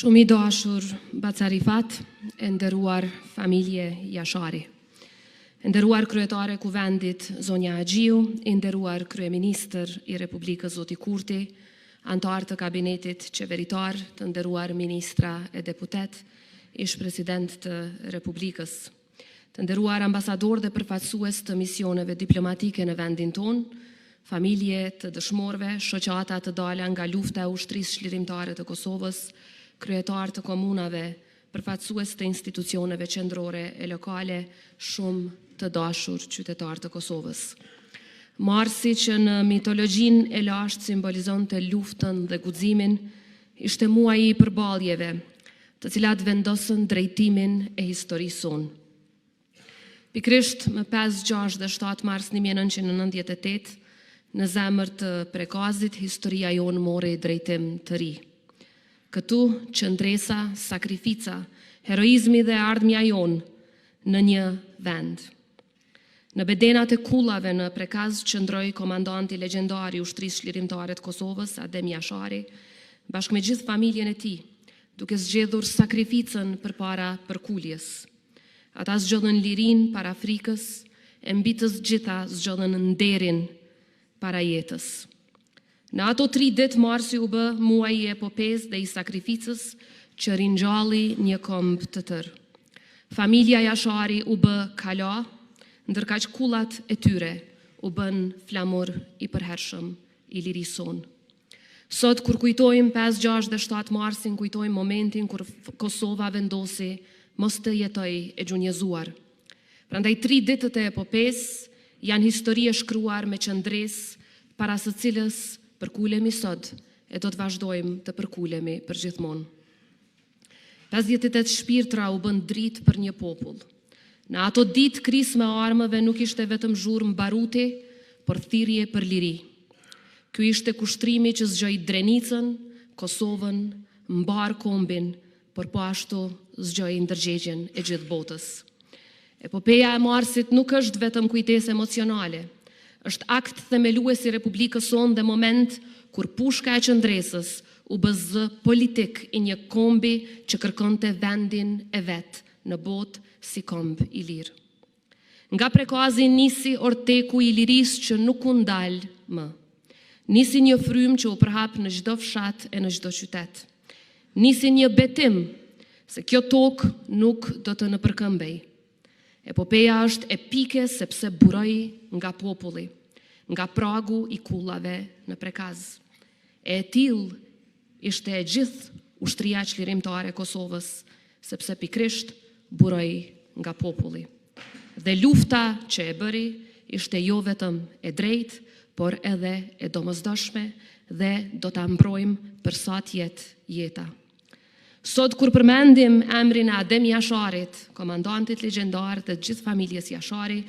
Shumë I dashur Bacarifat, e nderuar familje Jashari. E nderuar kryetare Kuvendit Zonja Agjiu, e nderuar kryeministër I Republikës Zoti Kurti, antar të kabinetit qeveritar, të nderuar ministra e deputet, ish president të Republikës, të nderuar ambasador dhe përfaqësues të misioneve diplomatike në vendin ton, familje të dëshmorëve, shoqata të dala nga lufta e ushtrisë çlirimtare të Kosovës, kryetar të komunave, përfaqësues të institucioneve qendrore e lokale, shumë të dashur qytetar të Kosovës. Marsi që në mitologjin e lashtë simbolizon të luftën dhe guximin, ishte muaji I përballjeve, të cilat vendosën drejtimin e historisë sonë. Pikrisht më 5, 6 dhe 7 mars 1998, në zemër të Prekazit, historia jonë mori drejtim të ri. Këtu qëndresa, sakrifica, heroizmi dhe ardhmja jonë në një vend. Në bedenat e kullave në Prekaz qëndroi komandanti legjendar I ushtrisë çlirimtare të Kosovës, Adem Jashari, bashkë me gjithë familjen e tij, duke zgjedhur sakrificën përpara përkuljes. Ata zgjodhën lirin para frikës, e mbi të gjitha zgjodhën nderin para jetës. Në ato 3 ditë marsi u bë muaji I epopes dhe I sakrificës që ringjalli një komb të tërë. Familja Jashari u bë kala, ndërkaq kullat e tyre u bën flamur I përhershëm I lirisë sonë. Sot kur kujtojmë 5, 6 dhe 7 marsin, kujtojmë momentin kur Kosova vendosi mos të jetoj e gjunjëzuar. Prandaj 3 ditët e epopes janë histori e shkruar me qëndres, para së cilës përkulemi sot e do të vazhdojmë të përkulemi për gjithmonë. 58 shpirtra u bën dritë për një popull. Në ato ditë krisë me armëve nuk ishte vetëm zhurmë baruti, por thirrje për liri. Ky ishte kushtrimi që zgjoi Drenicën, Kosovën, mbar kombin, por po ashtu zgjoi ndërgjegjen e gjithë botës. Epopeja e marsit nuk është vetëm kujtesë emocionale, është akt themelues I Republikës sonë dhe moment kur pushka e qëndresës u bë zë politik I një kombi që kërkonte vendin e vet në botë si komb I lirë. Nga Prekazi nisi orteku I lirisë që nuk u ndal më. Nisi një frym që u përhap në çdo fshat e në çdo qytet. Nisi një betim se kjo tokë nuk do të nëpërkëmbej. Epopeja është epike sepse buroi nga populli, nga pragu I kullave në Prekaz. E tillë ishte e gjithë ushtria çlirimtare e Kosovës, sepse pikrisht buroi nga populli. Dhe lufta që e bëri ishte jo vetëm e drejtë, por edhe e domosdoshme dhe do ta mbrojmë për sa të jetë jeta. Sot kur përmendim emrin e Adem Jasharit, komandantit legjendar të gjithë familjes Jashari,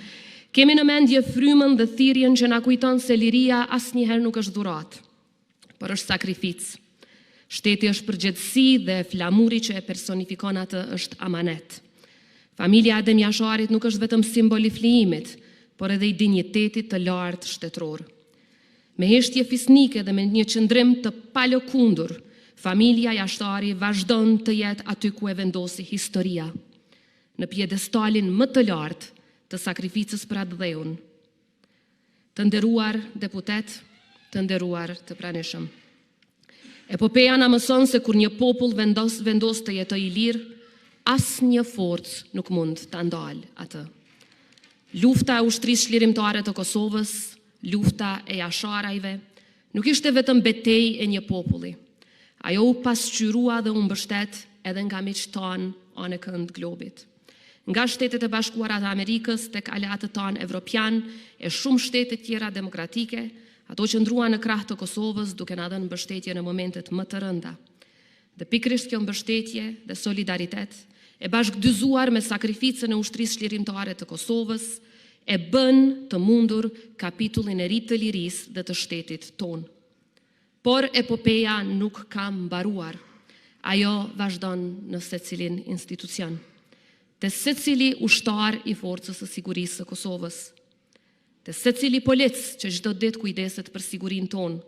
kemi në mendje frymën dhe thirrjen që na kujton se liria asnjëherë nuk është dhuratë, por është sakrificë. Shteti është përgjegjësi dhe flamuri që e personifikon atë është amanet. Familja Adem Jasharit nuk është vetëm simbol I flijimit, por edhe I dinjitetit të lartë shtetëror. Me heshtje fisnike dhe me një qëndrim të palëkundur, familja Jashari vazhdon të jetë aty ku e vendosi historia, në pjedestalin më të lartë të sakrificës për atë dheun. Të nderuar deputet, të nderuar të pranishëm. Epopeja na mëson se kur një popull vendos të jetojë I lirë, asnjë forcë nuk mund ta ndalë atë. Lufta e ushtrisë çlirimtare të Kosovës, lufta e Jasharajve, nuk ishte vetëm betejë e një populli. Ajo u pasqyrua dhe u mbështet edhe nga miqtë tanë anë kënd globit. Nga Shtetet e Bashkuara të Amerikës tek aleatët tanë evropian e shumë shtete tjera demokratike, ato që ndruan në krah të Kosovës duke na dhënë mbështetje në momentet më të rënda. Dhe pikrisht kjo mbështetje dhe solidaritet, e bashkëdyzuar me sakrificën e ushtrisë çlirimtare të Kosovës, e bën të mundur kapitullin e ri të lirisë dhe të shtetit tonë. Por epopeja nuk ka mbaruar. Ajo vazhdon në secilin institucion, të secili ushtar I forcës së sigurisë së Kosovës, të secili polic që çdo ditë kujdeset për sigurinë tonë,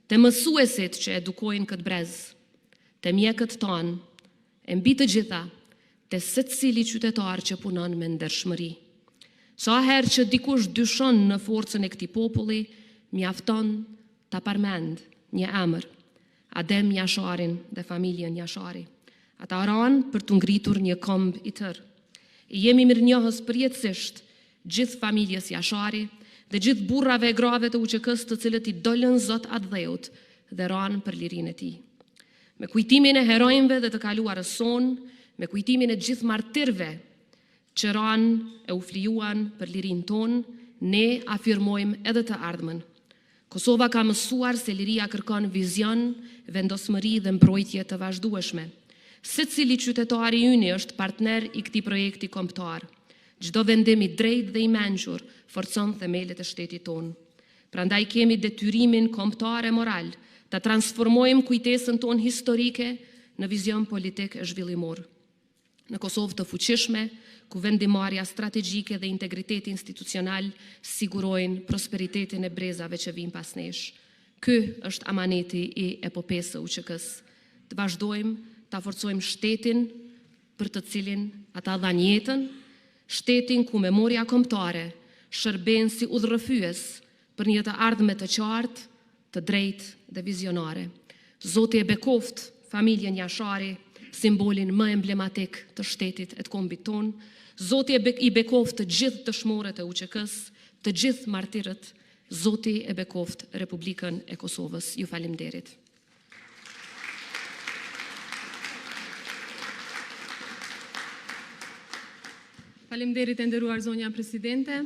të mësuesit që edukojnë këtë brez, të mjekët tonë, e mbi të gjitha, të secili qytetar që punon me ndershmëri. Sa herë që dikush dyshon në forcën e këtij populli, mjafton ta përmend një emër, Adem Jasharin dhe familjen Jashari. Ata ranë për të ngritur një këmbë i tërë. Jemi mirënjohës përjetësisht gjithë familjes Jashari dhe gjithë burrave e grave të UÇK-s të cilët i dolën Zot atë dheut dhe ranë për lirinë e tij. Me kujtimin e herojnëve dhe të kaluarës sonë, me kujtimin e gjithë martirëve që ranë e u flijuan për lirinë tonë, ne afirmojmë edhe të ardhmen. Kosova ka mësuar se liria kërkon vizion, vendosmëri dhe mbrojtje të vazhdueshme. Secili qytetari ynë është partner i këtij projekti kombëtar. Çdo vendim i drejtë dhe i mençur forcon themelet e shtetit tonë. Prandaj kemi detyrimin kombëtar e moral të transformojmë kujtesën tonë historike në vizion politik e zhvillimor. Në Kosovë të fuqishme, ku vendimarrja strategjike dhe integriteti institucional sigurojnë prosperitetin e brezave që vijnë pas nesh. Ky është amaneti i epopesë së UÇK-s. Të vazhdojmë ta forcojmë shtetin për të cilin ata dhanë jetën, shtetin ku memoria kombëtare shërben si udhërrëfyes për një të ardhme të qartë, të drejtë dhe vizionare. Zoti e bekoft familjen Jashari, simbolin më emblematik të shtetit e të kombit ton. Zoti i bekoft të gjithë dëshmorët e UÇK-s, të gjithë martirët. Zoti e bekoft Republikën e Kosovës. Ju faleminderit. Faleminderit e nderuar zonja presidente.